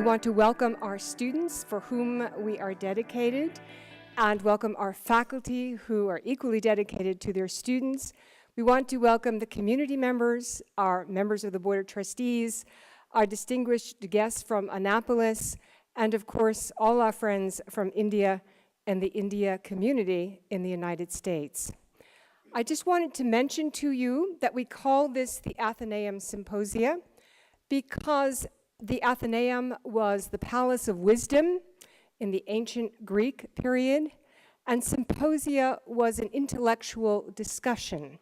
want to welcome our students for whom we are dedicated, and welcome our faculty who are equally dedicated to their students. We want to welcome the community members, our members of the Board of Trustees, our distinguished guests from Annapolis, and of course, all our friends from India and the India community in the United States. I just wanted to mention to you that we call this the Athenaeum Symposia because the Athenaeum was the palace of wisdom in the ancient Greek period, and symposia was an intellectual discussion.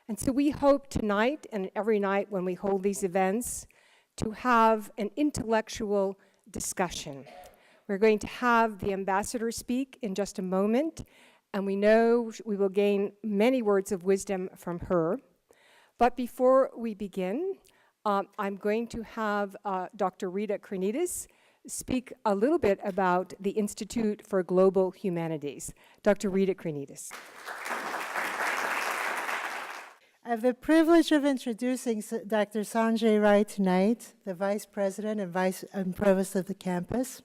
And so we hope tonight and every night when we hold these events to have an intellectual discussion. We're going to have the ambassador speak in just a moment, and we know we will gain many words of wisdom from her. But before we begin, I'm going to have Dr. Rita Kranides speak a little bit about the Institute for Global Humanities. Dr. Rita Kranides. I have the privilege of introducing Dr. Sanjay Rai tonight, the Vice President and Provost of the campus.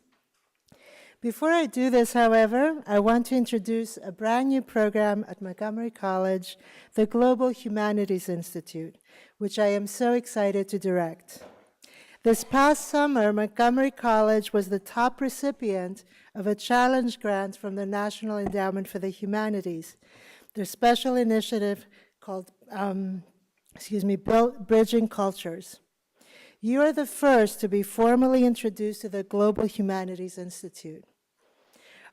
Before I do this, however, I want to introduce a brand new program at Montgomery College, the Global Humanities Institute, which I am so excited to direct. This past summer, Montgomery College was the top recipient of a challenge grant from the National Endowment for the Humanities, their special initiative called Bridging Cultures. You are the first to be formally introduced to the Global Humanities Institute.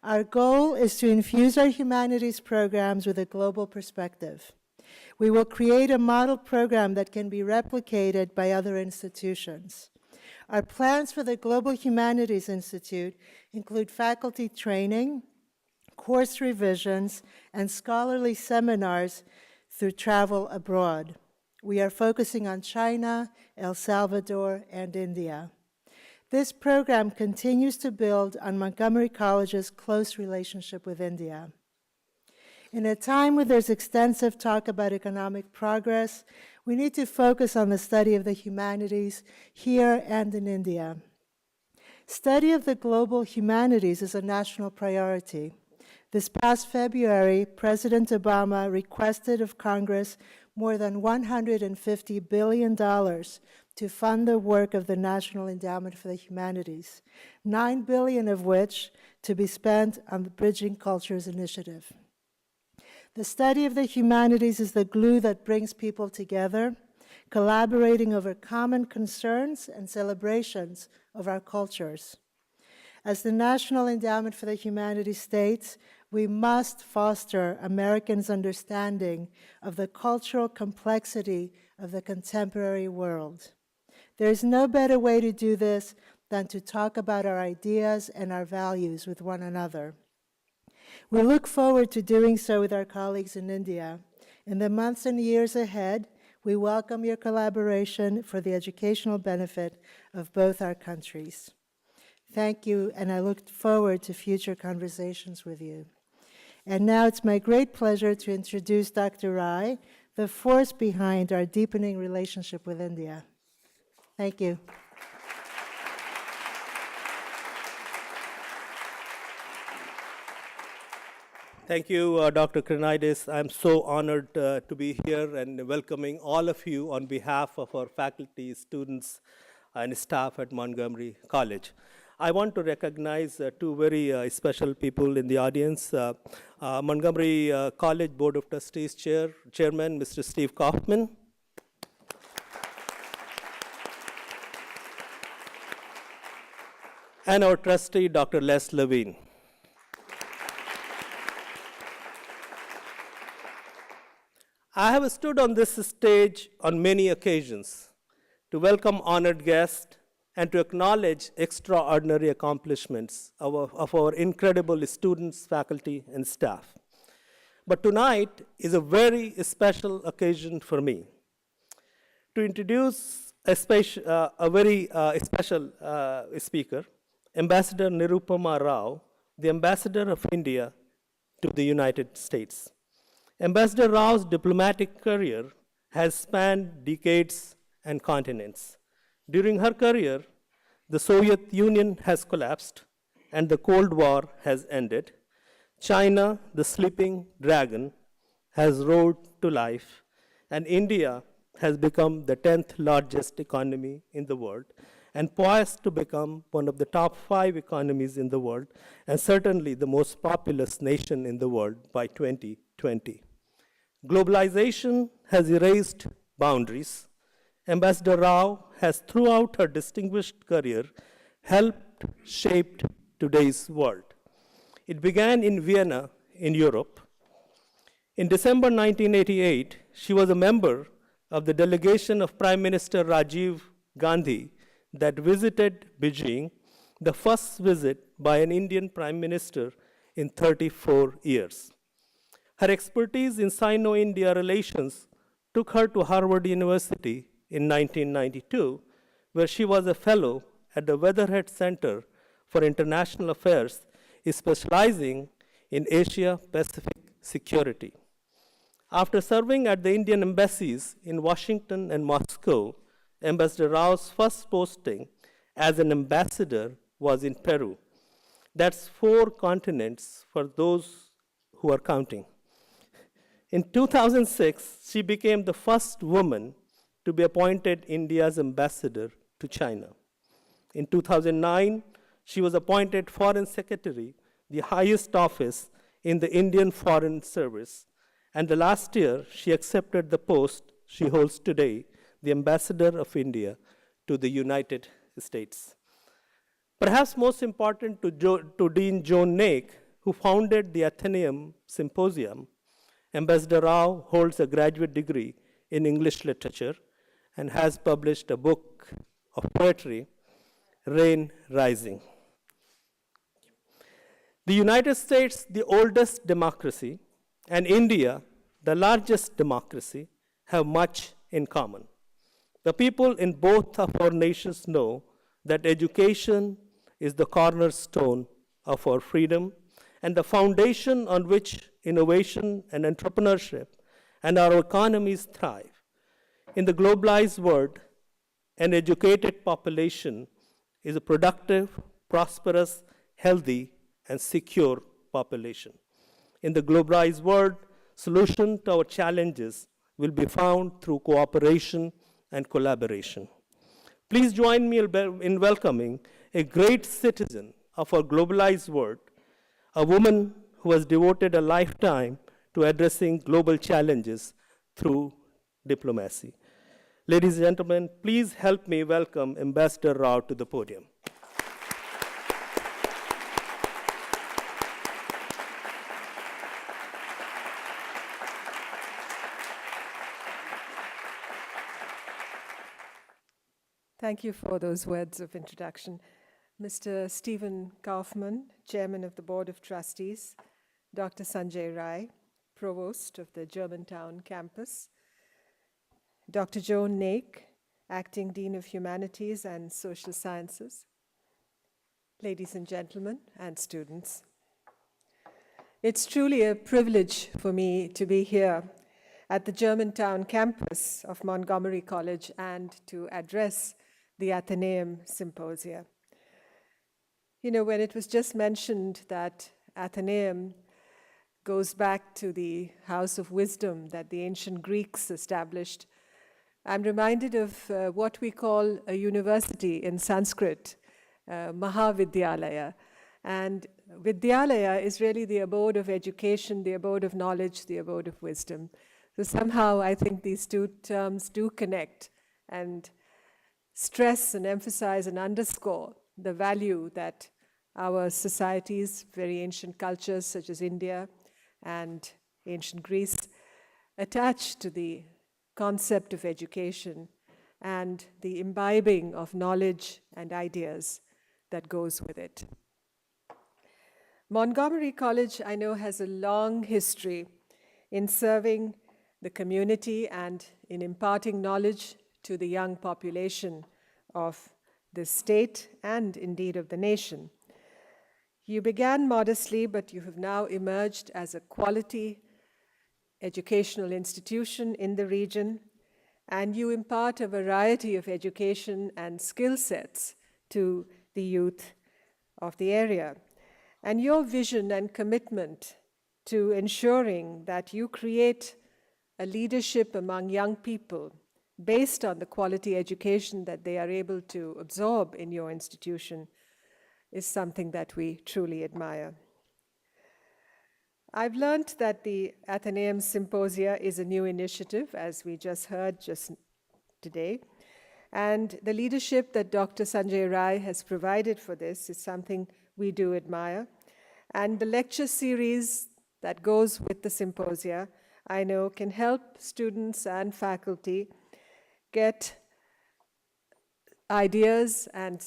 Our goal is to infuse our humanities programs with a global perspective. We will create a model program that can be replicated by other institutions. Our plans for the Global Humanities Institute include faculty training, course revisions, and scholarly seminars through travel abroad. We are focusing on China, El Salvador, and India. This program continues to build on Montgomery College's close relationship with India. In a time when there's extensive talk about economic progress, we need to focus on the study of the humanities here and in India. Study of the global humanities is a national priority. This past February, President Obama requested of Congress more than $150 billion to fund the work of the National Endowment for the Humanities, $9 billion of which to be spent on the Bridging Cultures initiative. The study of the humanities is the glue that brings people together, collaborating over common concerns and celebrations of our cultures. As the National Endowment for the Humanities states, we must foster Americans' understanding of the cultural complexity of the contemporary world. There is no better way to do this than to talk about our ideas and our values with one another. We look forward to doing so with our colleagues in India. In the months and years ahead, we welcome your collaboration for the educational benefit of both our countries. Thank you, and I look forward to future conversations with you. And now it's my great pleasure to introduce Dr. Rai, the force behind our deepening relationship with India. Thank you. Thank you, Dr. Kranides. I'm so honored to be here and welcoming all of you on behalf of our faculty, students, and staff at Montgomery College. I want to recognize two very special people in the audience. Montgomery College Board of Trustees Chairman, Mr. Steve Kaufman. And our trustee, Dr. Les Levine. I have stood on this stage on many occasions to welcome honored guests and to acknowledge extraordinary accomplishments of our incredible students, faculty, and staff. But tonight is a very special occasion for me to introduce a very special speaker, Ambassador Nirupama Rao, the Ambassador of India to the United States. Ambassador Rao's diplomatic career has spanned decades and continents. During her career, the Soviet Union has collapsed and the Cold War has ended. China, the sleeping dragon, has roared to life, and India has become the 10th largest economy in the world and poised to become one of the top 5 economies in the world and certainly the most populous nation in the world by 2020. Globalization has erased boundaries. Ambassador Rao has, throughout her distinguished career, helped shape today's world. It began in Vienna, in Europe. In December 1988, she was a member of the delegation of Prime Minister Rajiv Gandhi that visited Beijing, the first visit by an Indian Prime Minister in 34 years. Her expertise in Sino-India relations took her to Harvard University in 1992, where she was a fellow at the Weatherhead Center for International Affairs, specializing in Asia-Pacific security. After serving at the Indian embassies in Washington and Moscow, Ambassador Rao's first posting as an ambassador was in Peru. That's 4 continents for those who are counting. In 2006, she became the first woman to be appointed India's ambassador to China. In 2009, she was appointed Foreign Secretary, the highest office in the Indian Foreign Service. And the last year, she accepted the post she holds today, the Ambassador of India to the United States. Perhaps most important to Dean Joan Naik, who founded the Athenaeum Symposium, Ambassador Rao holds a graduate degree in English literature and has published a book of poetry, Rain Rising. The United States, the oldest democracy, and India, the largest democracy, have much in common. The people in both of our nations know that education is the cornerstone of our freedom and the foundation on which innovation and entrepreneurship and our economies thrive. In the globalized world, an educated population is a productive, prosperous, healthy, and secure population. In the globalized world, solution to our challenges will be found through cooperation and collaboration. Please join me in welcoming a great citizen of our globalized world, a woman who has devoted a lifetime to addressing global challenges through diplomacy. Ladies and gentlemen, please help me welcome Ambassador Rao to the podium. Thank you for those words of introduction. Mr. Stephen Kaufman, Chairman of the Board of Trustees, Dr. Sanjay Rai, Provost of the Germantown campus, Dr. Joan Naik, Acting Dean of Humanities and Social Sciences, ladies and gentlemen, and students. It's truly a privilege for me to be here at the Germantown campus of Montgomery College and to address the Athenaeum Symposia. You know, when it was just mentioned that Athenaeum goes back to the house of wisdom that the ancient Greeks established, I'm reminded of what we call a university in Sanskrit, Mahavidyalaya. And Vidyalaya is really the abode of education, the abode of knowledge, the abode of wisdom. So somehow I think these two terms do connect and stress and emphasize and underscore the value that our societies, very ancient cultures such as India and ancient Greece, attach to the concept of education and the imbibing of knowledge and ideas that goes with it. Montgomery College, I know, has a long history in serving the community and in imparting knowledge to the young population of the state and indeed of the nation. You began modestly, but you have now emerged as a quality educational institution in the region, and you impart a variety of education and skill sets to the youth of the area. And your vision and commitment to ensuring that you create a leadership among young people based on the quality education that they are able to absorb in your institution is something that we truly admire. I've learned that the Athenaeum Symposia is a new initiative, as we just heard just today. And the leadership that Dr. Sanjay Rai has provided for this is something we do admire. And the lecture series that goes with the symposia, I know, can help students and faculty get ideas and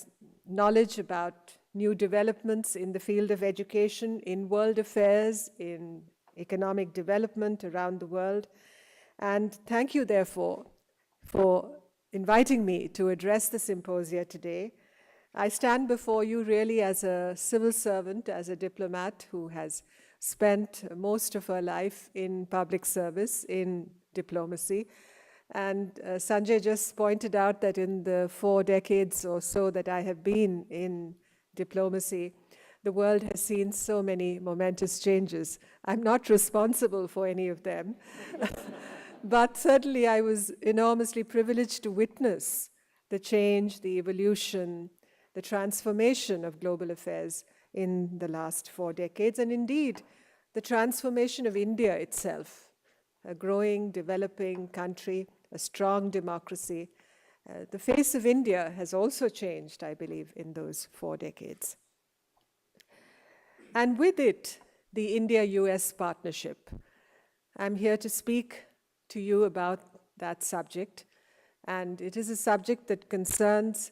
knowledge about new developments in the field of education, in world affairs, in economic development around the world. And thank you, therefore, for inviting me to address the symposia today. I stand before you really as a civil servant, as a diplomat who has spent most of her life in public service, in diplomacy. And Sanjay just pointed out that in the 4 decades or so that I have been in diplomacy, the world has seen so many momentous changes. I'm not responsible for any of them, but certainly I was enormously privileged to witness the change, the evolution, the transformation of global affairs in the last 4 decades, and indeed, the transformation of India itself, a growing, developing country, a strong democracy. The face of India has also changed, I believe, in those 4 decades. And with it, the India-US partnership. I'm here to speak to you about that subject, and it is a subject that concerns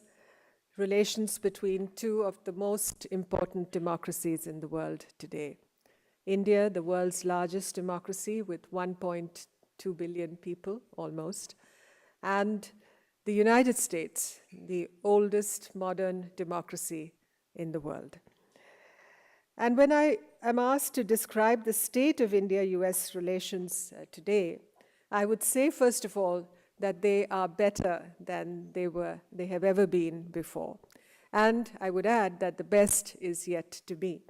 relations between 2 of the most important democracies in the world today. India, the world's largest democracy with 1.2 billion people, almost, and the United States, the oldest modern democracy in the world. And when I am asked to describe the state of India-US relations today, I would say, first of all, that they are better than they have ever been before. And I would add that the best is yet to be.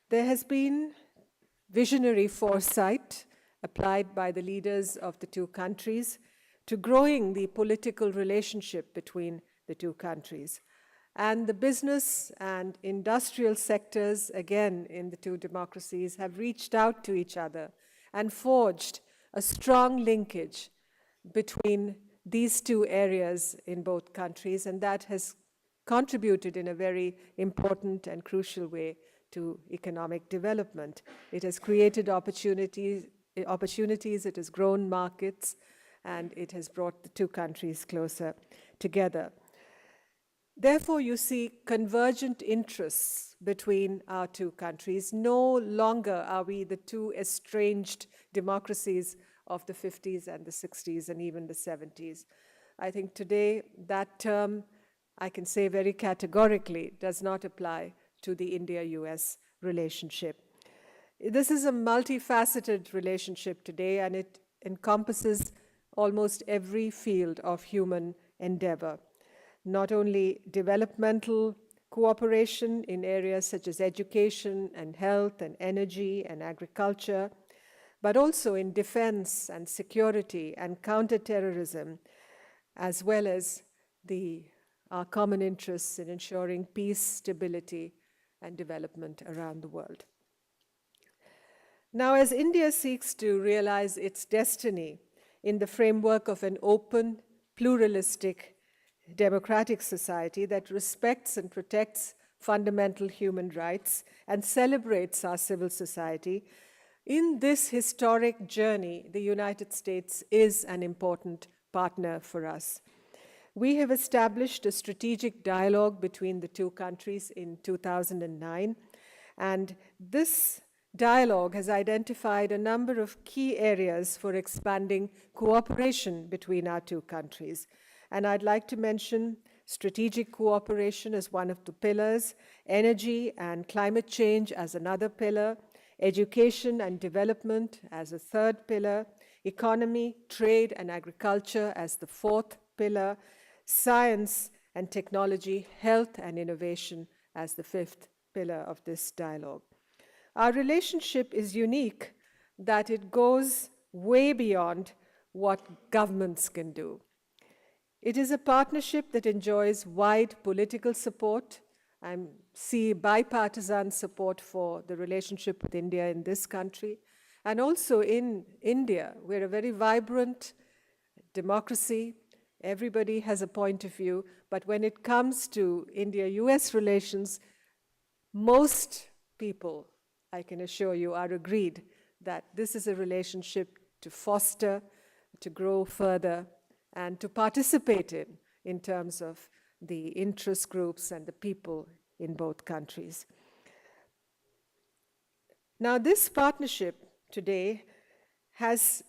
There has been visionary foresight applied by the leaders of the 2 countries to growing the political relationship between the 2 countries. And the business and industrial sectors, again, in the 2 democracies, have reached out to each other and forged a strong linkage between these 2 areas in both countries, and that has contributed in a very important and crucial way to economic development. It has created opportunities, it has grown markets, and it has brought the 2 countries closer together. Therefore, you see convergent interests between our 2 countries. No longer are we the 2 estranged democracies of the 50s and the 60s and even the 70s. I think today that term, I can say very categorically, does not apply to the India-US relationship. This is a multifaceted relationship today, and it encompasses almost every field of human endeavor. Not only developmental cooperation in areas such as education and health and energy and agriculture, but also in defense and security and counterterrorism, as well as our common interests in ensuring peace, stability, and development around the world. Now, as India seeks to realize its destiny in the framework of an open, pluralistic, democratic society that respects and protects fundamental human rights and celebrates our civil society, in this historic journey, the United States is an important partner for us. We have established a strategic dialogue between the 2 countries in 2009, and this dialogue has identified a number of key areas for expanding cooperation between our 2 countries. And I'd like to mention strategic cooperation as one of the pillars, energy and climate change as another pillar, education and development as a 3rd pillar, economy, trade, and agriculture as the 4th pillar, science and technology, health, and innovation as the fifth pillar of this dialogue. Our relationship is unique that it goes way beyond what governments can do. It is a partnership that enjoys wide political support. I see bipartisan support for the relationship with India in this country. And also in India, we're a very vibrant democracy. Everybody has a point of view. But when it comes to India-US relations, most people, I can assure you, are agreed that this is a relationship to foster, to grow further, and to participate in terms of the interest groups and the people in both countries. Now, this partnership today has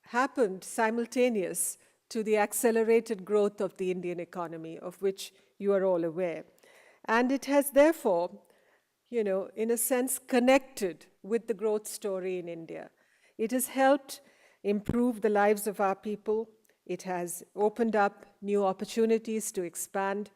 happened simultaneous to the accelerated growth of the Indian economy, of which you are all aware. And it has therefore, in a sense, connected with the growth story in India. It has helped improve the lives of our people. It has opened up new opportunities to expand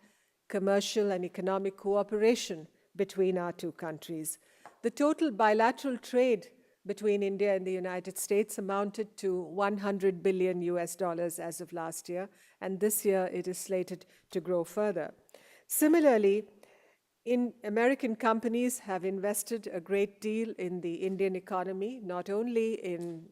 commercial and economic cooperation between our two countries. The total bilateral trade between India and the United States amounted to $100 billion as of last year, and this year it is slated to grow further. Similarly, American companies have invested a great deal in the Indian economy, not only in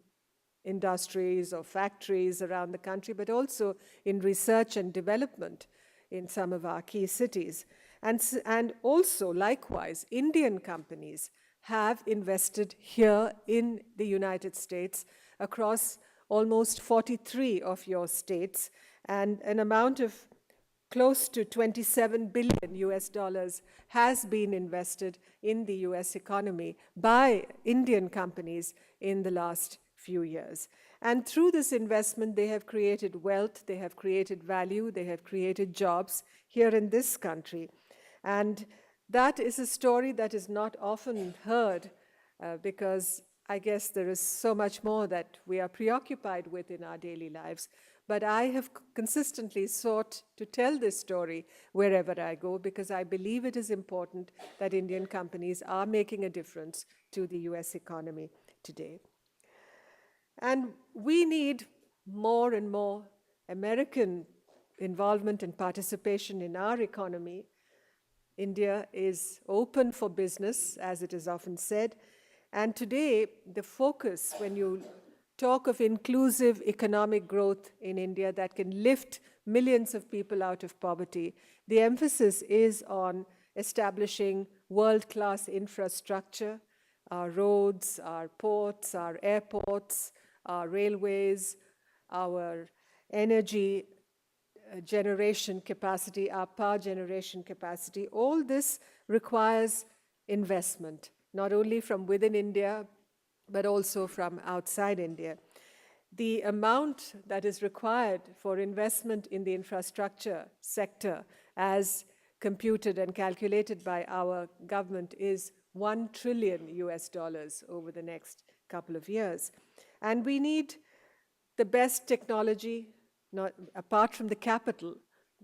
industries or factories around the country, but also in research and development in some of our key cities. And also, likewise, Indian companies have invested here in the United States across almost 43 of your states, and an amount of close to $27 billion has been invested in the US economy by Indian companies in the last few years. And through this investment, they have created wealth, they have created value, they have created jobs here in this country. And that is a story that is not often heard because I guess there is so much more that we are preoccupied with in our daily lives. But I have consistently sought to tell this story wherever I go because I believe it is important that Indian companies are making a difference to the US economy today. And we need more and more American involvement and participation in our economy. India is open for business, as it is often said. And today, the focus, when you talk of inclusive economic growth in India that can lift millions of people out of poverty, the emphasis is on establishing world-class infrastructure, our roads, our ports, our airports, our railways, our energy generation capacity, our power generation capacity. All this requires investment, not only from within India, but also from outside India. The amount that is required for investment in the infrastructure sector, as computed and calculated by our government, is $1 trillion over the next couple of years. And we need the best technology, not apart from the capital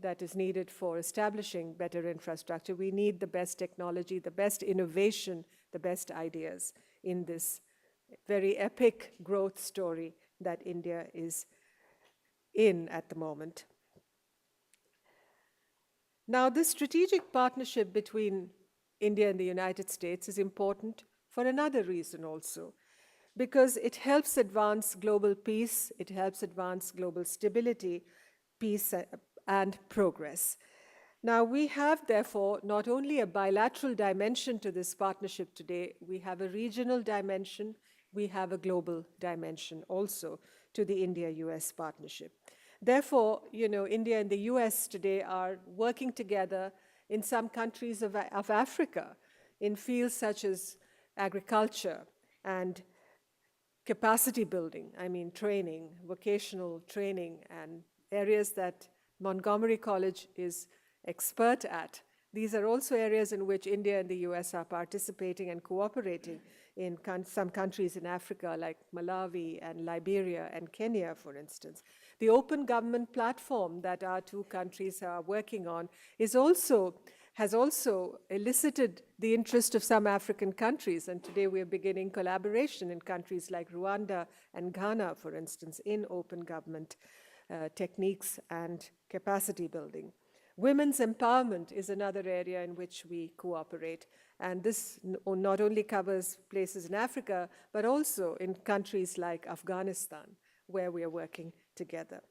that is needed for establishing better infrastructure. We need the best technology, the best innovation, the best ideas in this very epic growth story that India is in at the moment. Now, this strategic partnership between India and the United States is important for another reason also, because it helps advance global peace, it helps advance global stability, peace, and progress. Now, we have, therefore, not only a bilateral dimension to this partnership today, we have a regional dimension, we have a global dimension also to the India-US partnership. Therefore, India and the US today are working together in some countries of Africa in fields such as agriculture and capacity building, training, vocational training, and areas that Montgomery College is expert at. These are also areas in which India and the US are participating and cooperating in some countries in Africa like Malawi and Liberia and Kenya, for instance. The open government platform that our two countries are working on has also elicited the interest of some African countries, and today we're beginning collaboration in countries like Rwanda and Ghana, for instance, in open government techniques and capacity building. Women's empowerment is another area in which we cooperate, and this not only covers places in Africa, but also in countries like Afghanistan, where we are working together.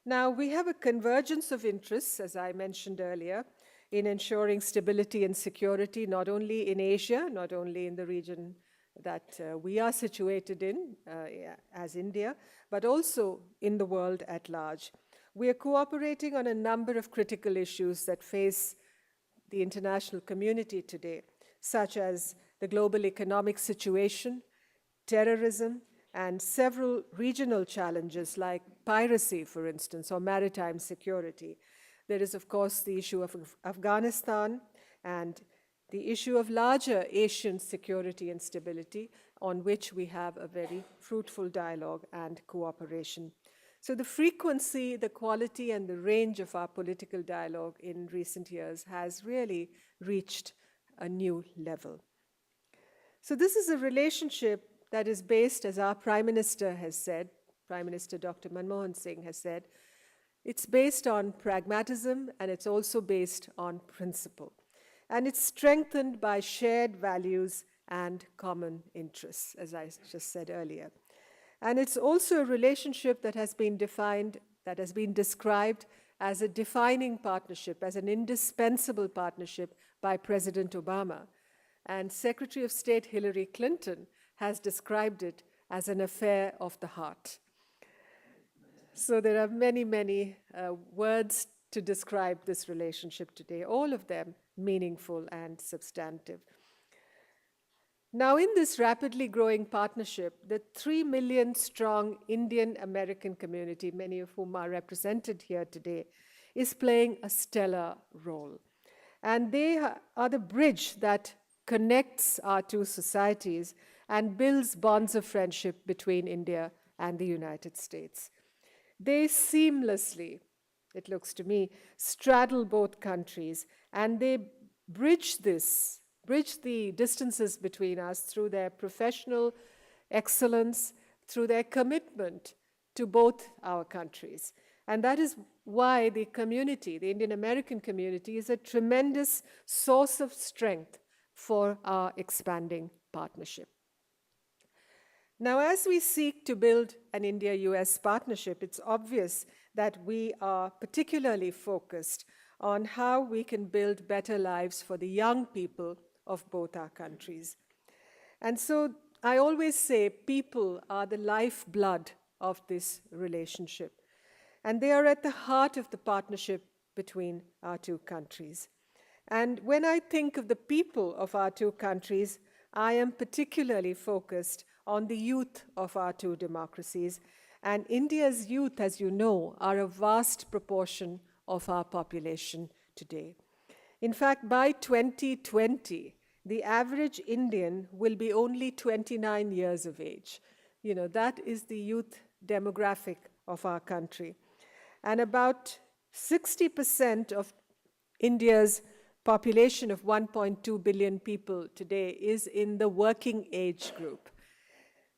Now, we have a convergence of interests, as I mentioned earlier, in ensuring stability and security, not only in Asia, not only in the region that we are situated in as India, but also in the world at large. We are cooperating on a number of critical issues that face the international community today, such as the global economic situation, terrorism, and several regional challenges like piracy, for instance, or maritime security. There is, of course, the issue of Afghanistan and the issue of larger Asian security and stability, on which we have a very fruitful dialogue and cooperation. So the frequency, the quality, and the range of our political dialogue in recent years has really reached a new level. So this is a relationship that is based, as our Prime Minister has said, Prime Minister Dr. Manmohan Singh has said, it's based on pragmatism and it's also based on principle. And it's strengthened by shared values and common interests, as I just said earlier. And it's also a relationship that has been defined, that has been described as a defining partnership, as an indispensable partnership by President Obama. And Secretary of State Hillary Clinton has described it as an affair of the heart. So there are many, many words to describe this relationship today, all of them meaningful and substantive. Now, in this rapidly growing partnership, the 3 million strong Indian American community, many of whom are represented here today, is playing a stellar role. And they are the bridge that connects our two societies and builds bonds of friendship between India and the United States. They seamlessly, it looks to me, straddle both countries, and they bridge the distances between us through their professional excellence, through their commitment to both our countries. And that is why the community, the Indian American community, is a tremendous source of strength for our expanding partnership. Now, as we seek to build an India-US partnership, it's obvious that we are particularly focused on how we can build better lives for the young people of both our countries. And so I always say people are the lifeblood of this relationship, and they are at the heart of the partnership between our two countries. And when I think of the people of our two countries, I am particularly focused on the youth of our two democracies. And India's youth, as you know, are a vast proportion of our population today. In fact, by 2020, the average Indian will be only 29 years of age. You know, that is the youth demographic of our country. And about 60% of India's population of 1.2 billion people today is in the working age group.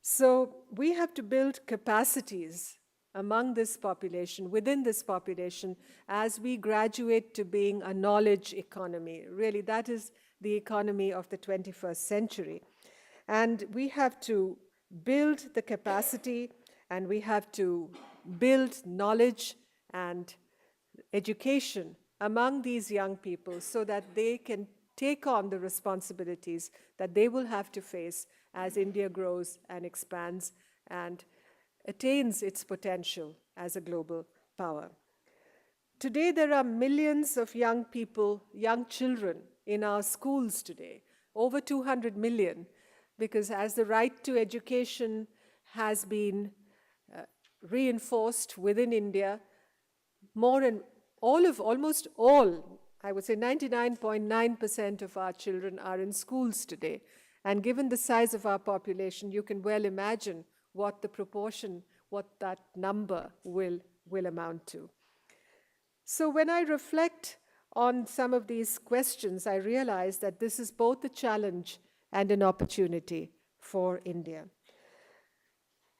So we have to build capacities among this population, within this population, as we graduate to being a knowledge economy. Really, that is the economy of the 21st century. And we have to build the capacity, and we have to build knowledge and education among these young people so that they can take on the responsibilities that they will have to face as India grows and expands and attains its potential as a global power. Today, there are millions of young people, young children in our schools today, over 200 million, because as the right to education has been reinforced within India, almost all, I would say 99.9% of our children are in schools today. And given the size of our population, you can well imagine what the proportion, what that number will amount to. So when I reflect on some of these questions, I realize that this is both a challenge and an opportunity for India.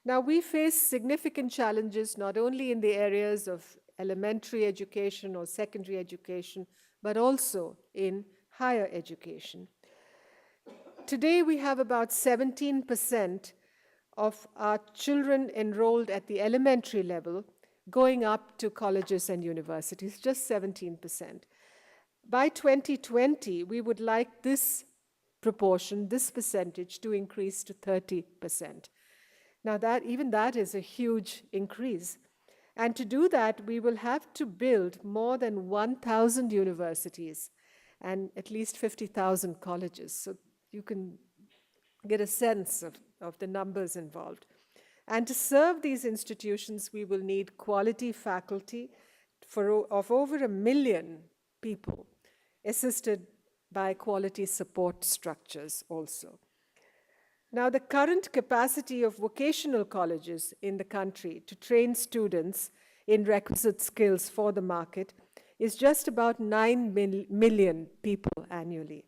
Now, we face significant challenges not only in the areas of elementary education or secondary education, but also in higher education. Today, we have about 17% of our children enrolled at the elementary level going up to colleges and universities, just 17%. By 2020, we would like this proportion, this percentage, to increase to 30%. Now, even that is a huge increase. And to do that, we will have to build more than 1,000 universities and at least 50,000 colleges. So you can get a sense of the numbers involved. And to serve these institutions, we will need quality faculty of over 1 million people, assisted by quality support structures also. Now, the current capacity of vocational colleges in the country to train students in requisite skills for the market is just about 9 million people annually.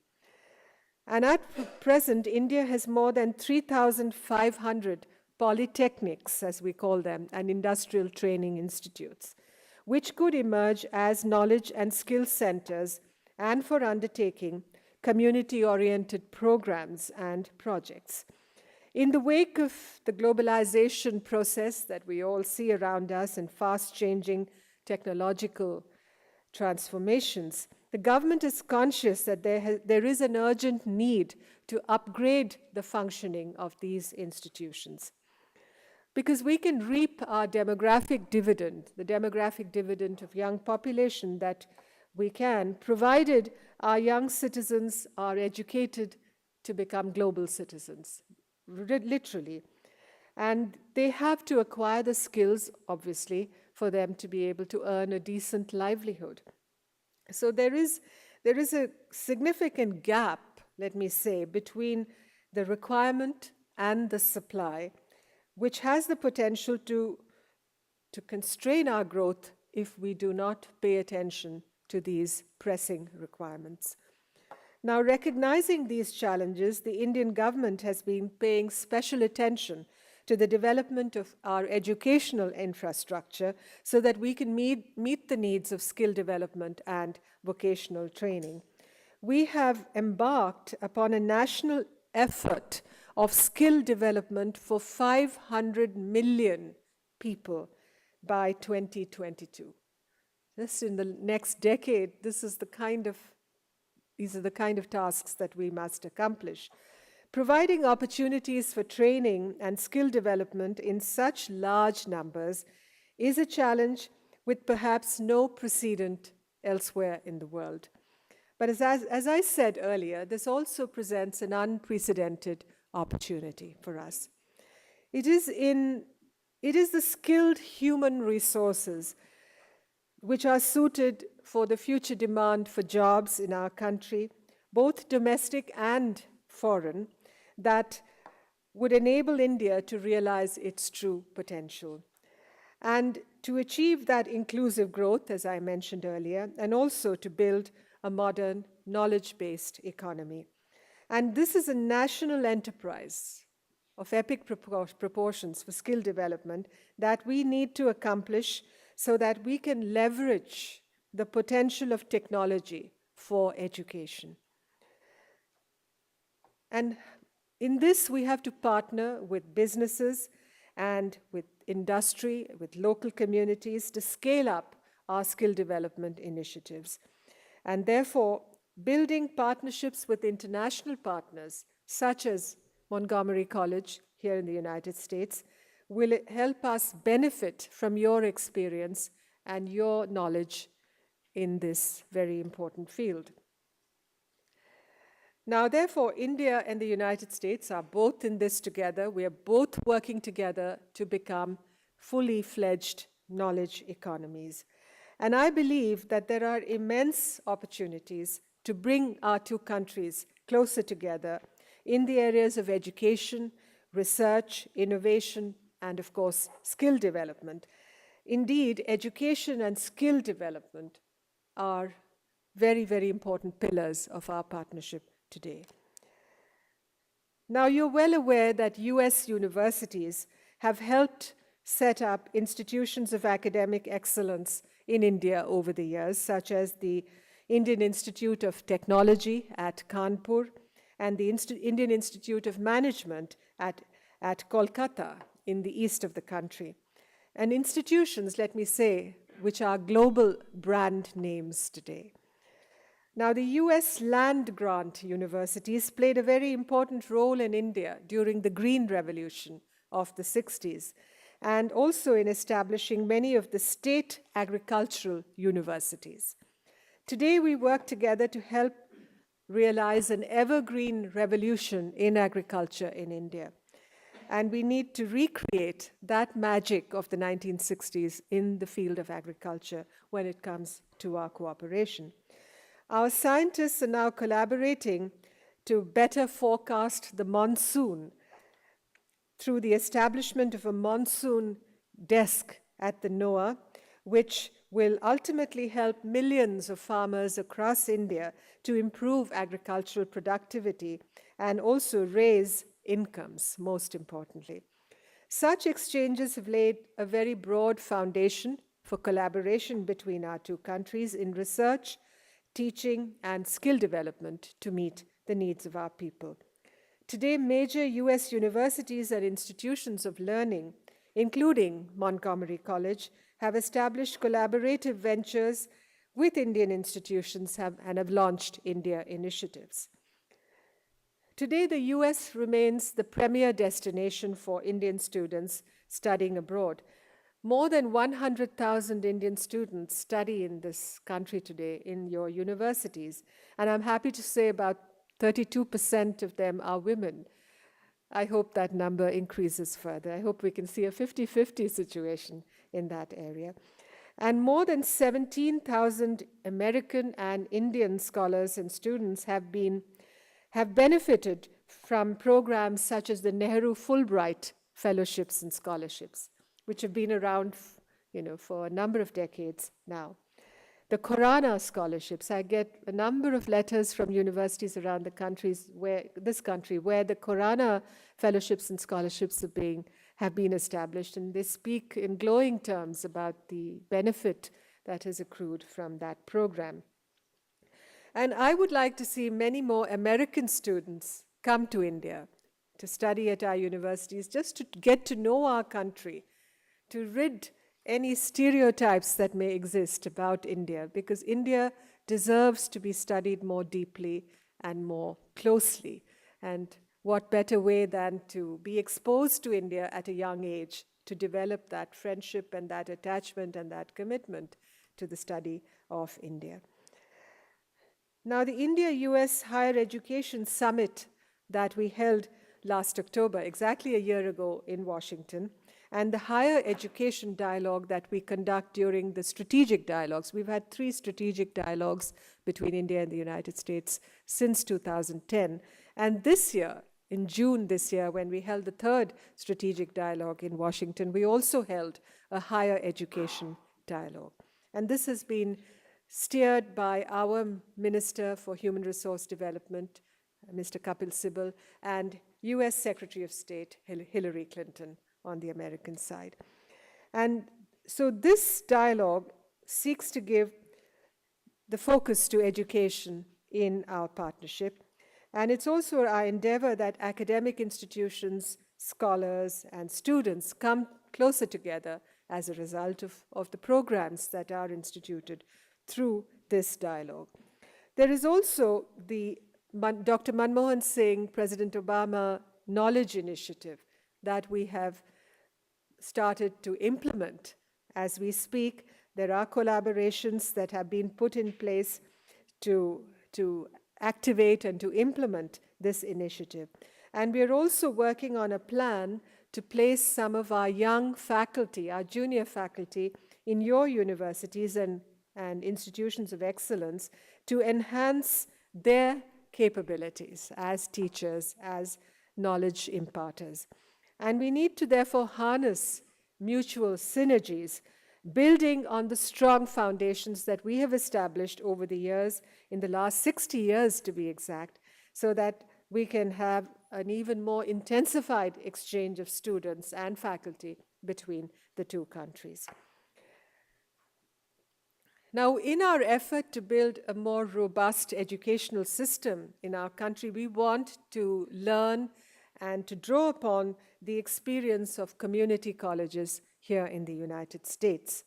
And at present, India has more than 3,500 polytechnics, as we call them, and industrial training institutes, which could emerge as knowledge and skill centers and for undertaking community-oriented programs and projects. In the wake of the globalization process that we all see around us and fast-changing technological transformations, the government is conscious that there is an urgent need to upgrade the functioning of these institutions. Because we can reap our demographic dividend, the demographic dividend of young population that we can, provided our young citizens are educated to become global citizens, literally. And they have to acquire the skills, obviously, for them to be able to earn a decent livelihood. So there is a significant gap, let me say, between the requirement and the supply, which has the potential to constrain our growth if we do not pay attention to these pressing requirements. Now, recognizing these challenges, the Indian government has been paying special attention to the development of our educational infrastructure so that we can meet the needs of skill development and vocational training. We have embarked upon a national effort of skill development for 500 million people by 2022. Just in the next decade, these are the kind of tasks that we must accomplish. Providing opportunities for training and skill development in such large numbers is a challenge with perhaps no precedent elsewhere in the world. But as I said earlier, this also presents an unprecedented opportunity for us. It is the skilled human resources which are suited for the future demand for jobs in our country, both domestic and foreign, that would enable India to realize its true potential. And to achieve that inclusive growth, as I mentioned earlier, and also to build a modern, knowledge-based economy. And this is a national enterprise of epic proportions for skill development that we need to accomplish so that we can leverage the potential of technology for education. And in this, we have to partner with businesses and with industry, with local communities to scale up our skill development initiatives. And therefore, building partnerships with international partners, such as Montgomery College here in the United States, will help us benefit from your experience and your knowledge in this very important field. Now, therefore, India and the United States are both in this together. We are both working together to become fully fledged knowledge economies. And I believe that there are immense opportunities to bring our two countries closer together in the areas of education, research, innovation, and of course, skill development. Indeed, education and skill development are very, very important pillars of our partnership today. Now, you're well aware that US universities have helped set up institutions of academic excellence in India over the years, such as the Indian Institute of Technology at Kanpur and the Indian Institute of Management at Kolkata in the east of the country. And institutions, let me say, which are global brand names today. Now, the US land-grant universities played a very important role in India during the Green Revolution of the 60s, and also in establishing many of the state agricultural universities. Today, we work together to help realize an evergreen revolution in agriculture in India. And we need to recreate that magic of the 1960s in the field of agriculture when it comes to our cooperation. Our scientists are now collaborating to better forecast the monsoon through the establishment of a monsoon desk at the NOAA, which will ultimately help millions of farmers across India to improve agricultural productivity and also raise incomes, most importantly. Such exchanges have laid a very broad foundation for collaboration between our two countries in research, teaching, and skill development to meet the needs of our people. Today, major US universities and institutions of learning, including Montgomery College, have established collaborative ventures with Indian institutions and have launched India initiatives. Today, the US remains the premier destination for Indian students studying abroad. More than 100,000 Indian students study in this country today in your universities, and I'm happy to say about 32% of them are women. I hope that number increases further. I hope we can see a 50-50 situation in that area. And more than 17,000 American and Indian scholars and students have benefited from programs such as the Nehru Fulbright Fellowships and Scholarships, which have been around, for a number of decades now. The Corona scholarships, I get a number of letters from universities around this country where the Corona fellowships and scholarships have been established, and they speak in glowing terms about the benefit that has accrued from that program. And I would like to see many more American students come to India to study at our universities, just to get to know our country, to rid any stereotypes that may exist about India, because India deserves to be studied more deeply and more closely. And what better way than to be exposed to India at a young age to develop that friendship and that attachment and that commitment to the study of India. Now, the India-US Higher Education Summit that we held last October, exactly a year ago in Washington, and the higher education dialogue that we conduct during the strategic dialogues. We've had 3 strategic dialogues between India and the United States since 2010. And this year, in June this year, when we held the 3rd strategic dialogue in Washington, we also held a higher education dialogue. And this has been steered by our Minister for Human Resource Development, Mr. Kapil Sibal, and US Secretary of State, Hillary Clinton, on the American side. And so this dialogue seeks to give the focus to education in our partnership. And it's also our endeavor that academic institutions, scholars, and students come closer together as a result of the programs that are instituted through this dialogue. There is also the Dr. Manmohan Singh, President Obama Knowledge Initiative that we have started to implement as we speak. There are collaborations that have been put in place to activate and to implement this initiative. And we are also working on a plan to place some of our young faculty, our junior faculty, in your universities and institutions of excellence to enhance their capabilities as teachers, as knowledge imparters. And we need to therefore harness mutual synergies, building on the strong foundations that we have established over the years, in the last 60 years to be exact, so that we can have an even more intensified exchange of students and faculty between the two countries. Now, in our effort to build a more robust educational system in our country, we want to learn and to draw upon the experience of community colleges here in the United States.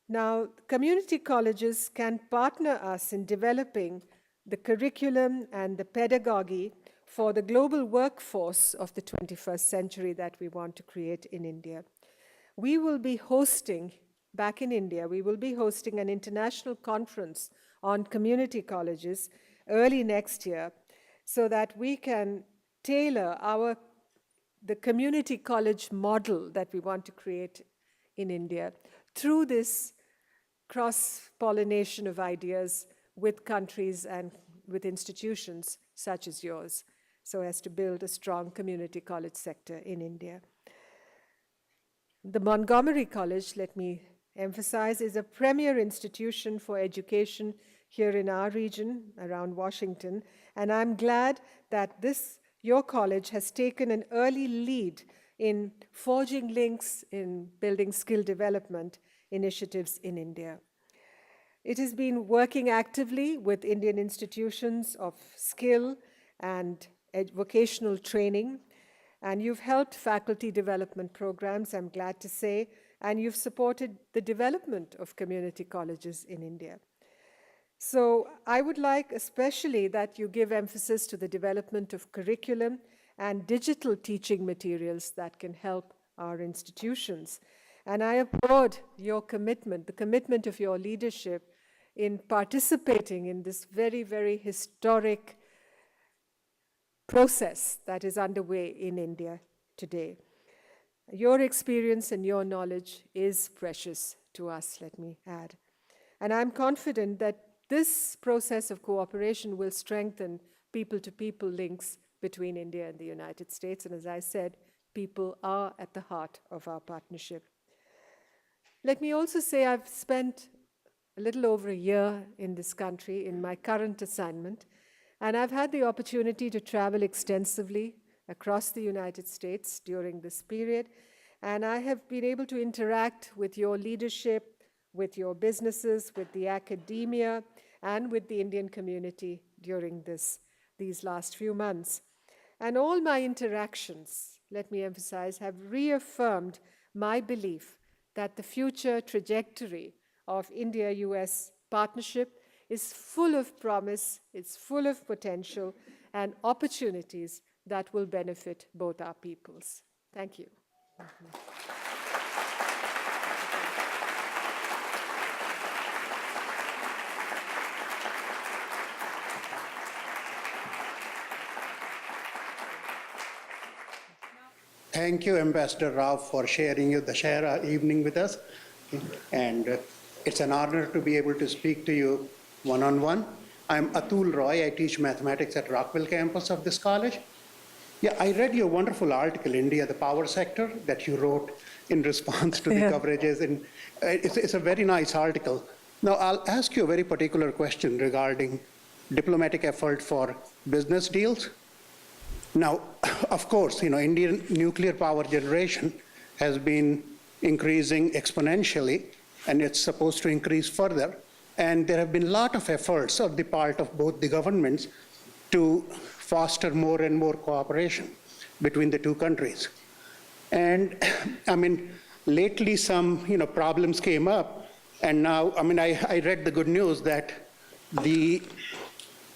Now, community colleges can partner us in developing the curriculum and the pedagogy for the global workforce of the 21st century that we want to create in India. We will be hosting, back in India, we will be hosting an international conference on community colleges early next year, so that we can tailor the community college model that we want to create in India through this cross-pollination of ideas with countries and with institutions such as yours, so as to build a strong community college sector in India. The Montgomery College, let me emphasize, is a premier institution for education here in our region around Washington, and I'm glad that your college has taken an early lead in forging links in building skill development initiatives in India. It has been working actively with Indian institutions of skill and vocational training, and you've helped faculty development programs, I'm glad to say, and you've supported the development of community colleges in India. So I would like especially that you give emphasis to the development of curriculum and digital teaching materials that can help our institutions. And I applaud your commitment, the commitment of your leadership in participating in this very, very historic process that is underway in India today. Your experience and your knowledge is precious to us, let me add. And I'm confident that this process of cooperation will strengthen people-to-people links between India and the United States. And as I said, people are at the heart of our partnership. Let me also say I've spent a little over a year in this country in my current assignment, and I've had the opportunity to travel extensively across the United States during this period, and I have been able to interact with your leadership, with your businesses, with the academia, and with the Indian community during these last few months. And all my interactions, let me emphasize, have reaffirmed my belief that the future trajectory of India-US partnership is full of promise, it's full of potential and opportunities that will benefit both our peoples. Thank you. Thank you, Ambassador Rao, for sharing the Shahara evening with us. And it's an honor to be able to speak to you one-on-one. I'm Atul Roy. I teach mathematics at Rockville campus of this college. Yeah, I read your wonderful article, India, the Power Sector, that you wrote in response to the coverages. And it's a very nice article. Now, I'll ask you a very particular question regarding diplomatic effort for business deals. Now, of course, Indian nuclear power generation has been increasing exponentially, and it's supposed to increase further. And there have been a lot of efforts on the part of both the governments to foster more and more cooperation between the two countries. And lately some problems came up, and now I read the good news that the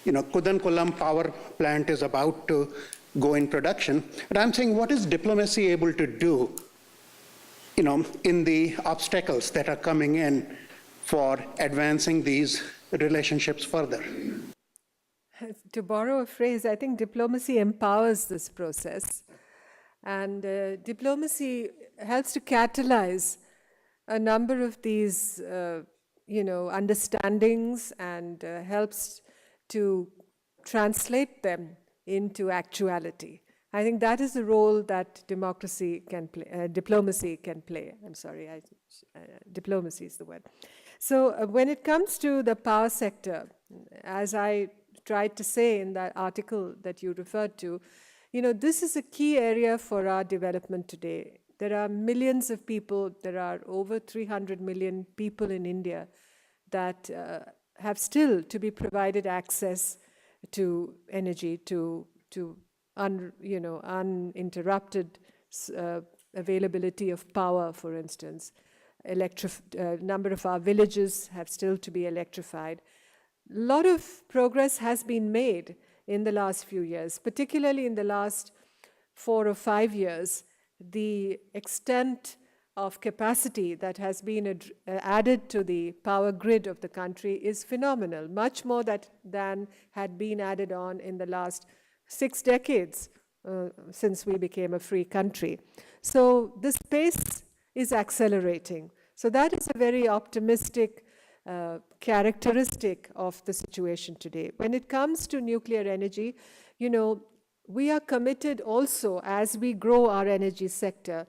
Kudankulam power plant is about to go in production. But I'm saying, what is diplomacy able to do in the obstacles that are coming in for advancing these relationships further? To borrow a phrase, I think diplomacy empowers this process. And diplomacy helps to catalyze a number of these, understandings, and helps to translate them into actuality. I think that is the role that diplomacy can play. I'm sorry, diplomacy is the word. So when it comes to the power sector, as I tried to say in that article that you referred to, this is a key area for our development today. There are millions of people, there are over 300 million people in India that have still to be provided access to energy, to uninterrupted availability of power, for instance. Number of our villages have still to be electrified. A lot of progress has been made in the last few years, particularly in the last 4 or 5 years. The extent of capacity that has been added to the power grid of the country is phenomenal, much more than had been added on in the last 6 decades since we became a free country. So this pace is accelerating. So that is a very optimistic characteristic of the situation today. When it comes to nuclear energy, we are committed also, as we grow our energy sector,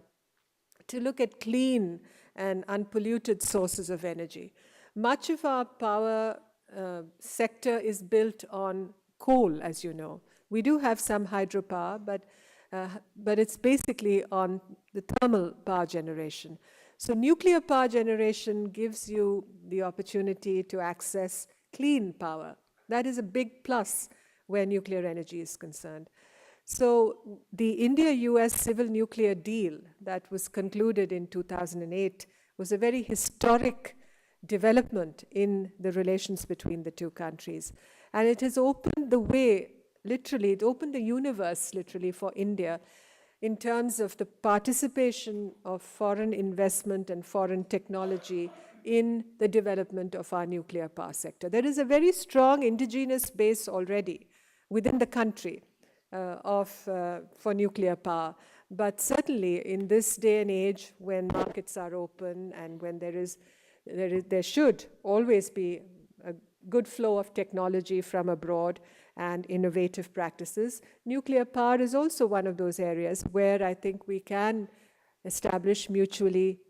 to look at clean and unpolluted sources of energy. Much of our power sector is built on coal, as you know. We do have some hydropower, but it's basically on the thermal power generation. So nuclear power generation gives you the opportunity to access clean power. That is a big plus where nuclear energy is concerned. So the India-US civil nuclear deal that was concluded in 2008 was a very historic development in the relations between the two countries. And it has opened the way, literally, it opened the universe, literally, for India in terms of the participation of foreign investment and foreign technology in the development of our nuclear power sector. There is a very strong indigenous base already within the country for nuclear power. But certainly in this day and age, when markets are open and when there should always be a good flow of technology from abroad and innovative practices, nuclear power is also one of those areas where I think we can establish mutually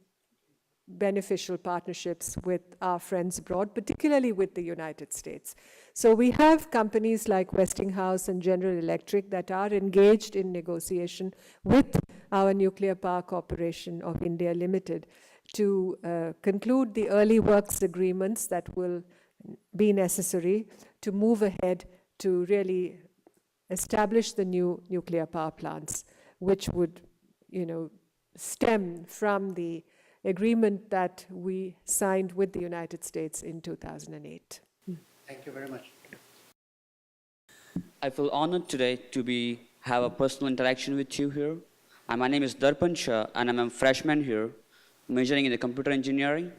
beneficial partnerships with our friends abroad, particularly with the United States. So we have companies like Westinghouse and General Electric that are engaged in negotiation with our Nuclear Power Corporation of India Limited to conclude the early works agreements that will be necessary to move ahead to really establish the new nuclear power plants, which would, stem from the agreement that we signed with the United States in 2008. Thank you very much. I feel honored today to have a personal interaction with you here. My name is Darpan Shah, and I'm a freshman here, majoring in the computer engineering.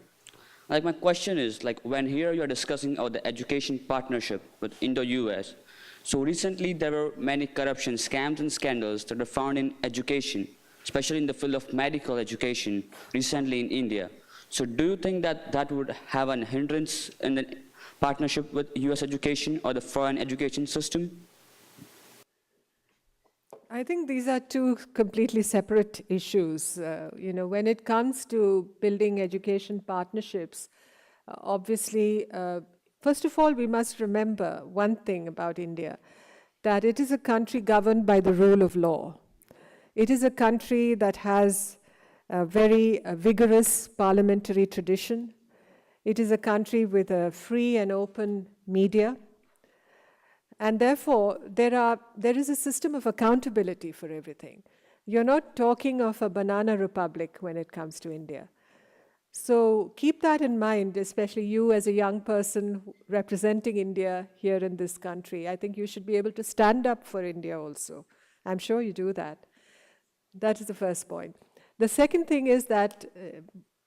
My question is, when here you're discussing the education partnership with Indo-US, so recently there were many corruption scams and scandals that were found in education, especially in the field of medical education recently in India. So do you think that would have an hindrance in the partnership with US education or the foreign education system? I think these are two completely separate issues. When it comes to building education partnerships, obviously, first of all, we must remember one thing about India, that it is a country governed by the rule of law. It is a country that has a very vigorous parliamentary tradition. It is a country with a free and open media. And therefore, there is a system of accountability for everything. You're not talking of a banana republic when it comes to India. So keep that in mind, especially you as a young person representing India here in this country. I think you should be able to stand up for India also. I'm sure you do that. That is the first point. The second thing is that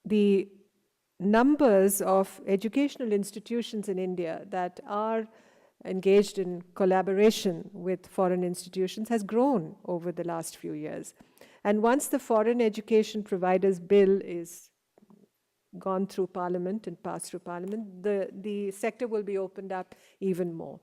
the numbers of educational institutions in India that are engaged in collaboration with foreign institutions has grown over the last few years. And once the Foreign Education Providers Bill is gone through Parliament and passed through Parliament, the sector will be opened up even more.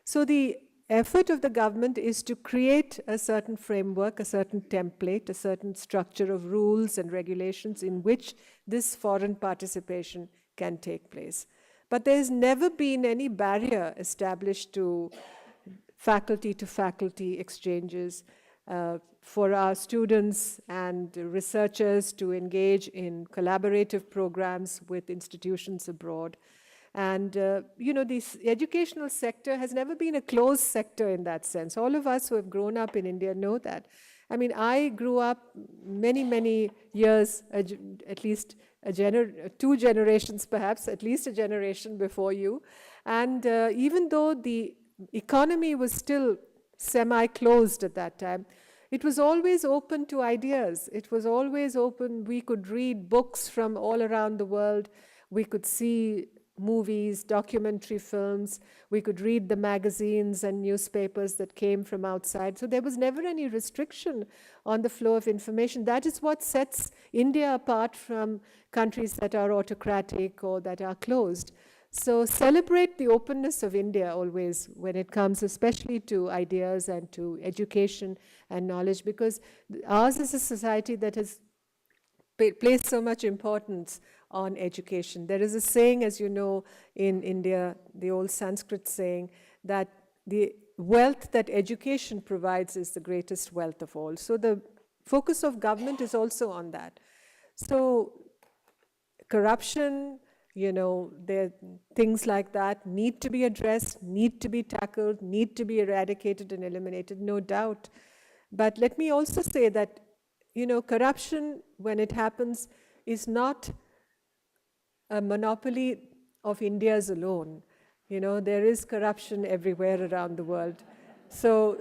So the effort of the government is to create a certain framework, a certain template, a certain structure of rules and regulations in which this foreign participation can take place. But there's never been any barrier established to faculty exchanges for our students and researchers to engage in collaborative programs with institutions abroad. And, this educational sector has never been a closed sector in that sense. All of us who have grown up in India know that. I mean, I grew up many years, at least 2 generations perhaps, at least a generation before you. And even though the economy was still semi-closed at that time, it was always open to ideas. It was always open. We could read books from all around the world. We could see movies, documentary films. We could read the magazines and newspapers that came from outside. So there was never any restriction on the flow of information. That is what sets India apart from countries that are autocratic or that are closed. So celebrate the openness of India always when it comes especially to ideas and to education and knowledge, because ours is a society that has placed so much importance on education. There is a saying, as you know, in India, the old Sanskrit saying, that the wealth that education provides is the greatest wealth of all. So the focus of government is also on that. So corruption, things like that need to be addressed, need to be tackled, need to be eradicated and eliminated, no doubt. But let me also say that, corruption, when it happens, is not a monopoly of India's alone. There is corruption everywhere around the world. So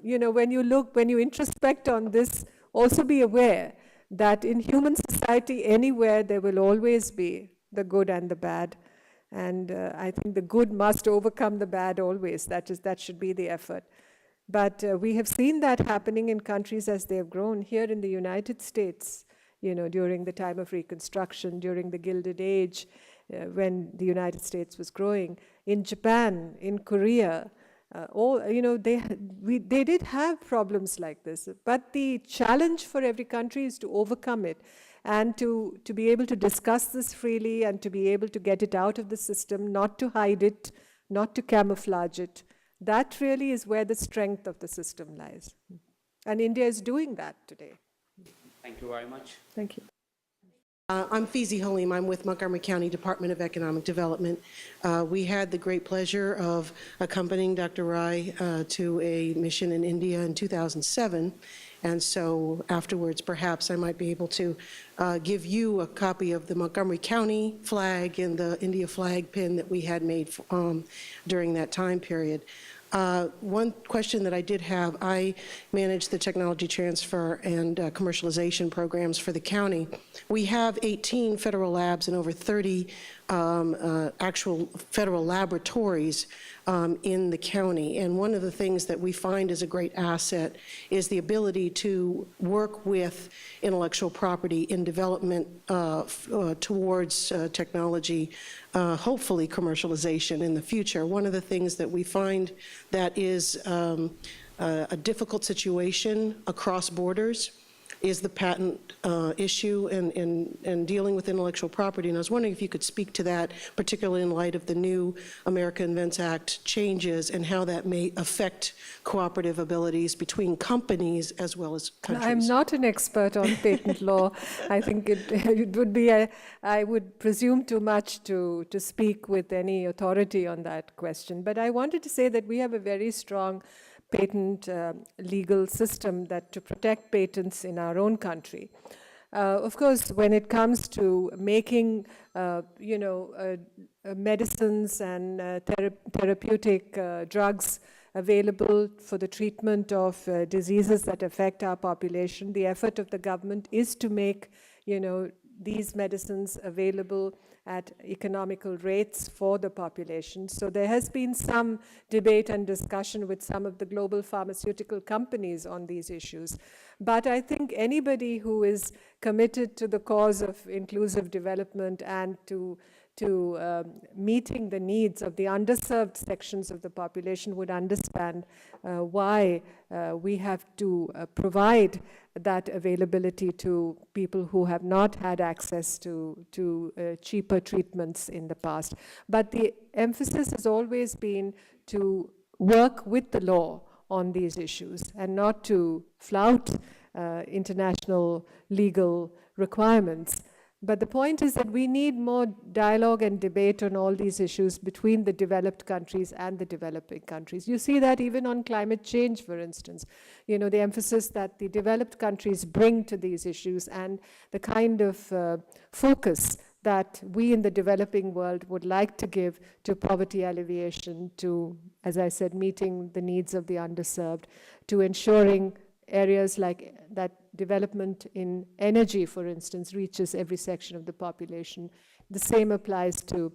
when you introspect on this, also be aware that in human society, anywhere, there will always be the good and the bad. And I think the good must overcome the bad always. That should be the effort. But we have seen that happening in countries as they have grown. Here in the United States, during the time of Reconstruction, during the Gilded Age, when the United States was growing, in Japan, in Korea, they did have problems like this. But the challenge for every country is to overcome it and to be able to discuss this freely and to be able to get it out of the system, not to hide it, not to camouflage it. That really is where the strength of the system lies. And India is doing that today. Thank you very much. Thank you. I'm Fizi Halim. I'm with Montgomery County Department of Economic Development. We had the great pleasure of accompanying Dr. Rai to a mission in India in 2007. And so afterwards, perhaps I might be able to give you a copy of the Montgomery County flag and the India flag pin that we had made during that time period. One question that I did have, I manage the technology transfer and commercialization programs for the county. We have 18 federal labs and over 30 actual federal laboratories in the county. And one of the things that we find is a great asset is the ability to work with intellectual property in development towards technology, hopefully commercialization in the future. One of the things that we find that is a difficult situation across borders is the patent issue and dealing with intellectual property. And I was wondering if you could speak to that, particularly in light of the new America Invents Act changes and how that may affect cooperative abilities between companies as well as countries. I'm not an expert on patent law. I think it would be, I would presume too much to speak with any authority on that question. But I wanted to say that we have a very strong patent legal system that to protect patents in our own country. Of course, when it comes to making, medicines and therapeutic drugs available for the treatment of diseases that affect our population, the effort of the government is to make, these medicines available at economical rates for the population. So there has been some debate and discussion with some of the global pharmaceutical companies on these issues. But I think anybody who is committed to the cause of inclusive development and to to meeting the needs of the underserved sections of the population would understand why we have to provide that availability to people who have not had access to cheaper treatments in the past. But the emphasis has always been to work with the law on these issues and not to flout international legal requirements. But the point is that we need more dialogue and debate on all these issues between the developed countries and the developing countries. You see that even on climate change, for instance. You know, the emphasis that the developed countries bring to these issues and the kind of focus that we in the developing world would like to give to poverty alleviation, to, as I said, meeting the needs of the underserved, to ensuring areas like that development in energy, for instance, reaches every section of the population. The same applies to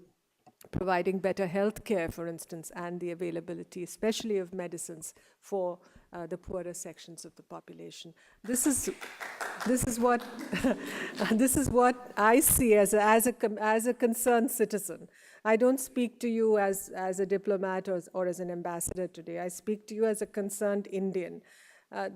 providing better health care, for instance, and the availability, especially of medicines, for the poorer sections of the population. This is what this is what I see as a concerned citizen. I don't speak to you as a diplomat or as an ambassador today. I speak to you as a concerned Indian.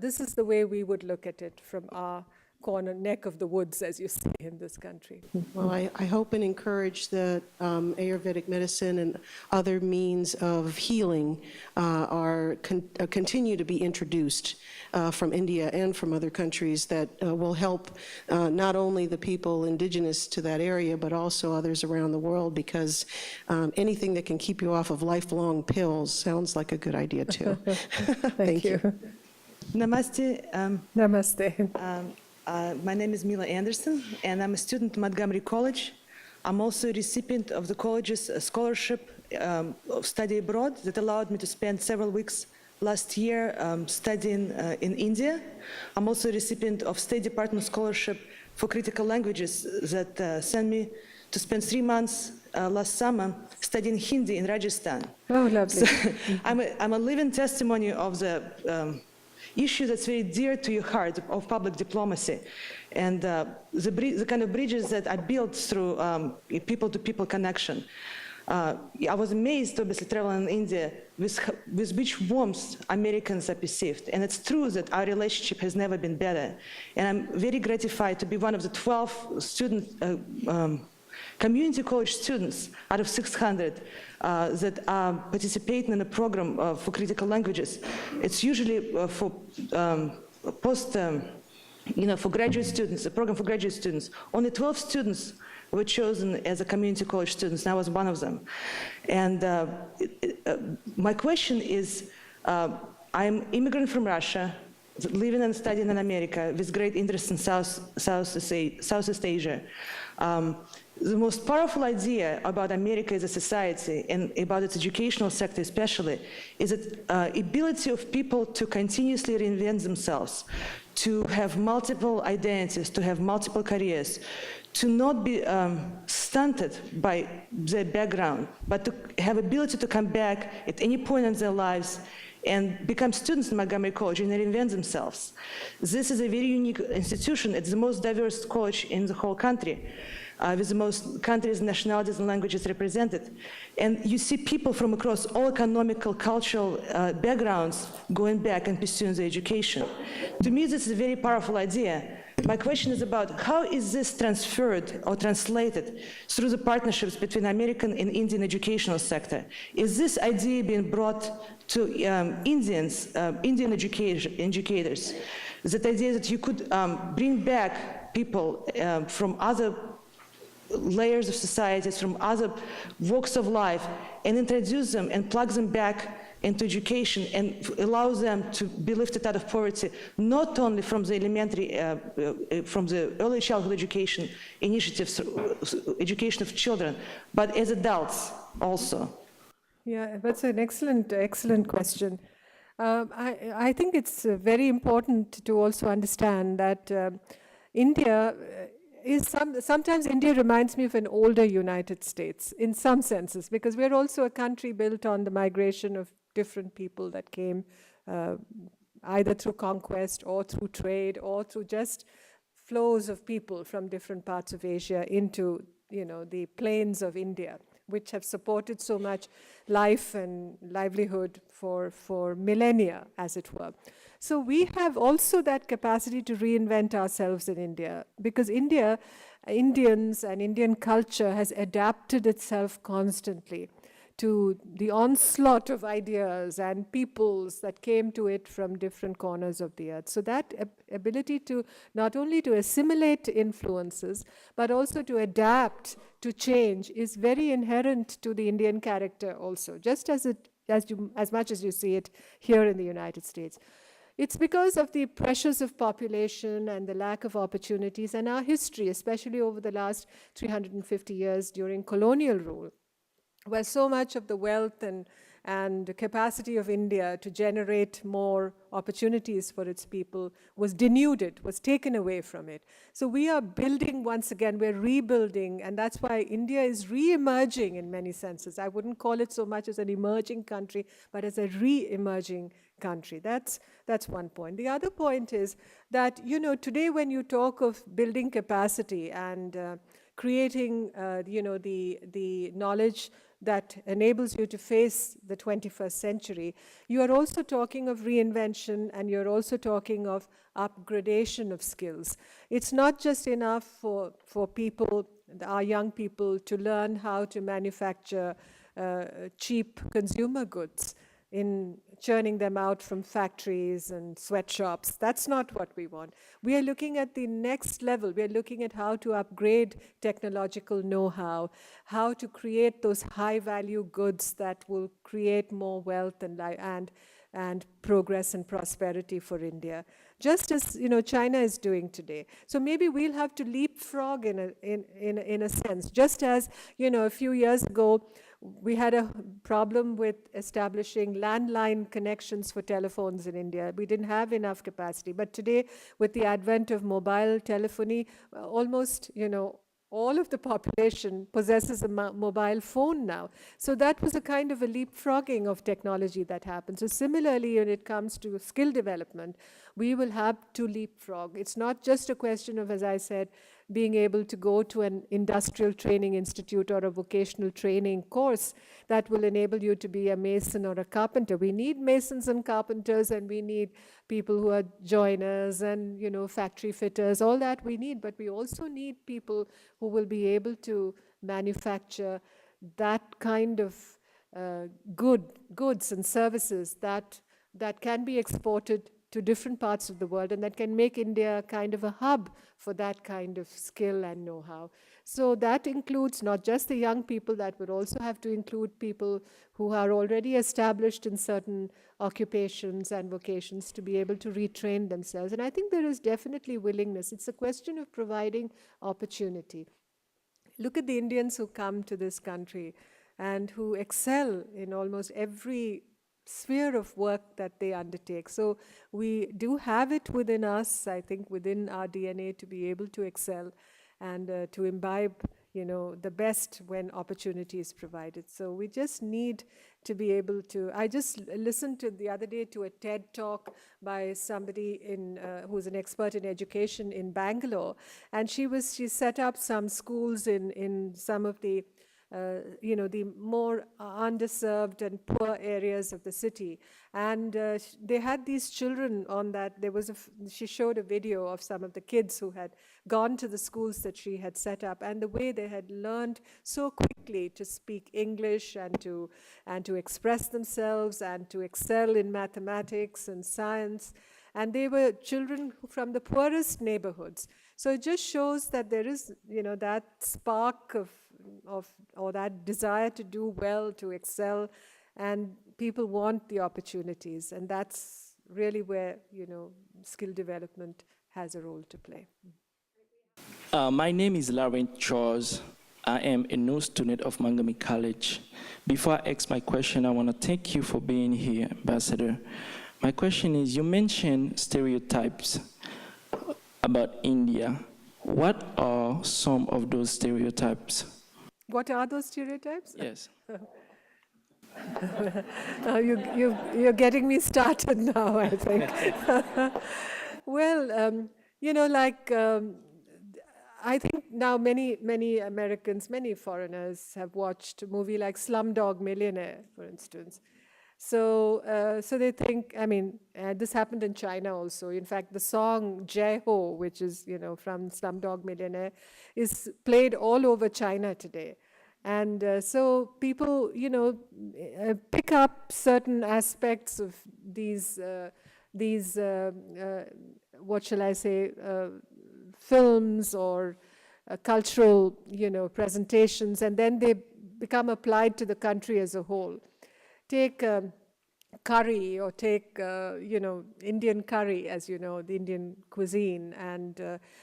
This is the way we would look at it from our corner, neck of the woods, as you say in this country. Well, I hope and encourage that Ayurvedic medicine and other means of healing continue to be introduced from India and from other countries that will help not only the people indigenous to that area, but also others around the world, because anything that can keep you off of lifelong pills sounds like a good idea too. Thank you. Namaste. Namaste. My name is Mila Anderson, and I'm a student at Montgomery College. I'm also a recipient of the college's scholarship of study abroad that allowed me to spend several weeks last year studying in India. I'm also a recipient of State Department scholarship for critical languages that sent me to spend 3 months last summer studying Hindi in Rajasthan. Oh, lovely. So I'm a living testimony of the issue that's very dear to your heart of public diplomacy, and the kind of bridges that I built through people-to-people connection. I was amazed, obviously, traveling in India with which warmth Americans are perceived. And it's true that our relationship has never been better. And I'm very gratified to be one of the 12 community college students out of 600 that are participating in a program for critical languages. It's usually for for graduate students, a program for graduate students. Only 12 students were chosen as a community college students, and I was one of them. And my question is, I'm immigrant from Russia, living and studying in America with great interest in Southeast Asia. The most powerful idea about America as a society and about its educational sector especially is the ability of people to continuously reinvent themselves, to have multiple identities, to have multiple careers, to not be stunted by their background, but to have ability to come back at any point in their lives and become students in Montgomery College and reinvent themselves. This is a very unique institution. It's the most diverse college in the whole country, with the most countries, nationalities, and languages represented. And you see people from across all economical, cultural backgrounds going back and pursuing their education. To me, this is a very powerful idea. My question is about how is this transferred or translated through the partnerships between American and Indian educational sector? Is this idea being brought to Indian educators? That idea that you could bring back people from other layers of societies, from other walks of life, and introduce them and plug them back into education and allow them to be lifted out of poverty, not only from the elementary, from the early childhood education initiatives, education of children, but as adults also. Yeah, that's an excellent question. I think it's very important to also understand that India sometimes India reminds me of an older United States in some senses, because we're also a country built on the migration of different people that came either through conquest or through trade or through just flows of people from different parts of Asia into the plains of India, which have supported so much life and livelihood for millennia, as it were. So we have also that capacity to reinvent ourselves in India, because Indians and Indian culture has adapted itself constantly to the onslaught of ideas and peoples that came to it from different corners of the earth. So that ability to not only to assimilate influences, but also to adapt, to change, is very inherent to the Indian character also, just as much as you see it here in the United States. It's because of the pressures of population and the lack of opportunities and our history, especially over the last 350 years during colonial rule, where so much of the wealth and capacity of India to generate more opportunities for its people was denuded, was taken away from it. So we are building once again, we're rebuilding, and that's why India is re-emerging in many senses. I wouldn't call it so much as an emerging country, but as a re-emerging country. That's one point. The other point is that, today when you talk of building capacity and creating, the knowledge that enables you to face the 21st century, you are also talking of reinvention, and you're also talking of upgradation of skills. It's not just enough for people, our young people, to learn how to manufacture cheap consumer goods in churning them out from factories and sweatshops. That's not what we want. We are looking at the next level. We are looking at how to upgrade technological know-how, how to create those high-value goods that will create more wealth and progress and prosperity for India, just as China is doing today. So maybe we'll have to leapfrog in a sense, just as a few years ago we had a problem with establishing landline connections for telephones in India. We didn't have enough capacity. But today, with the advent of mobile telephony, almost, all of the population possesses a mobile phone now. So that was a kind of a leapfrogging of technology that happened. So similarly, when it comes to skill development, we will have to leapfrog. It's not just a question of, as I said, being able to go to an industrial training institute or a vocational training course that will enable you to be a mason or a carpenter. We need masons and carpenters, and we need people who are joiners and, factory fitters, all that we need. But we also need people who will be able to manufacture that kind of goods and services that can be exported to different parts of the world, and that can make India kind of a hub for that kind of skill and know-how. So that includes not just the young people, that would also have to include people who are already established in certain occupations and vocations to be able to retrain themselves. And I think there is definitely willingness. It's a question of providing opportunity. Look at the Indians who come to this country and who excel in almost every sphere of work that they undertake. So we do have it within us, I think, within our DNA, to be able to excel and to imbibe, the best when opportunity is provided. So we just need to be able to. I just listened to the other day to a TED talk by somebody who's an expert in education in Bangalore, and she set up some schools in some of the the more underserved and poor areas of the city. And they had these children on that. She showed a video of some of the kids who had gone to the schools that she had set up, and the way they had learned so quickly to speak English and to express themselves and to excel in mathematics and science. And they were children from the poorest neighborhoods. So it just shows that there is, that spark or that desire to do well, to excel, and people want the opportunities. And that's really where, skill development has a role to play. My name is Lauren Charles. I am a new student of Montgomery College. Before I ask my question, I want to thank you for being here, Ambassador. My question is, you mentioned stereotypes about India. What are some of those stereotypes? What are those stereotypes? Yes. You're getting me started now, I think. Well, I think now many Americans, many foreigners have watched a movie like Slumdog Millionaire, for instance. So, so they think, I mean, this happened in China also. In fact, the song Jai Ho, which is, from Slumdog Millionaire, is played all over China today. And so people, pick up certain aspects of these what shall I say, films or cultural, presentations, and then they become applied to the country as a whole. Take curry, or take, Indian curry, as you know, the Indian cuisine. And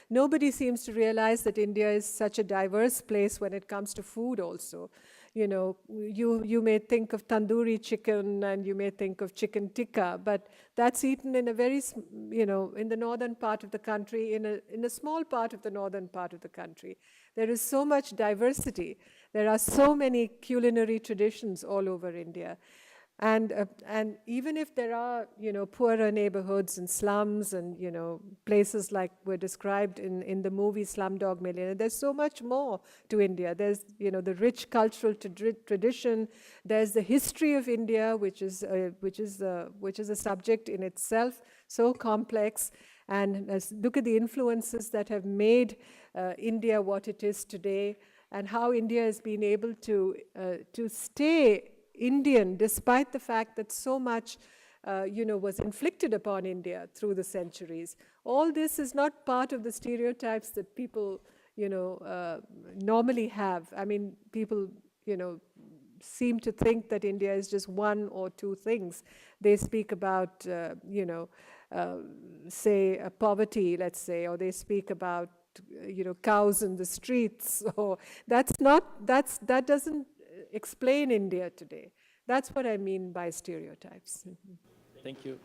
nobody seems to realize that India is such a diverse place when it comes to food also. You may think of tandoori chicken and you may think of chicken tikka, but that's eaten in a very, in the northern part of the country, in a small part of the northern part of the country. There is so much diversity. There are so many culinary traditions all over India. And even if there are, poorer neighborhoods and slums and, places like were described in the movie Slumdog Millionaire, there's so much more to India. There's, the rich cultural tradition. There's the history of India, which is a subject in itself, so complex. And look at the influences that have made India what it is today, and how India has been able to stay Indian, despite the fact that so much, was inflicted upon India through the centuries. All this is not part of the stereotypes that people, normally have. I mean, people, seem to think that India is just one or two things. They speak about, say, poverty, let's say, or they speak about, cows in the streets. Or that doesn't explain India today. That's what I mean by stereotypes. Thank you.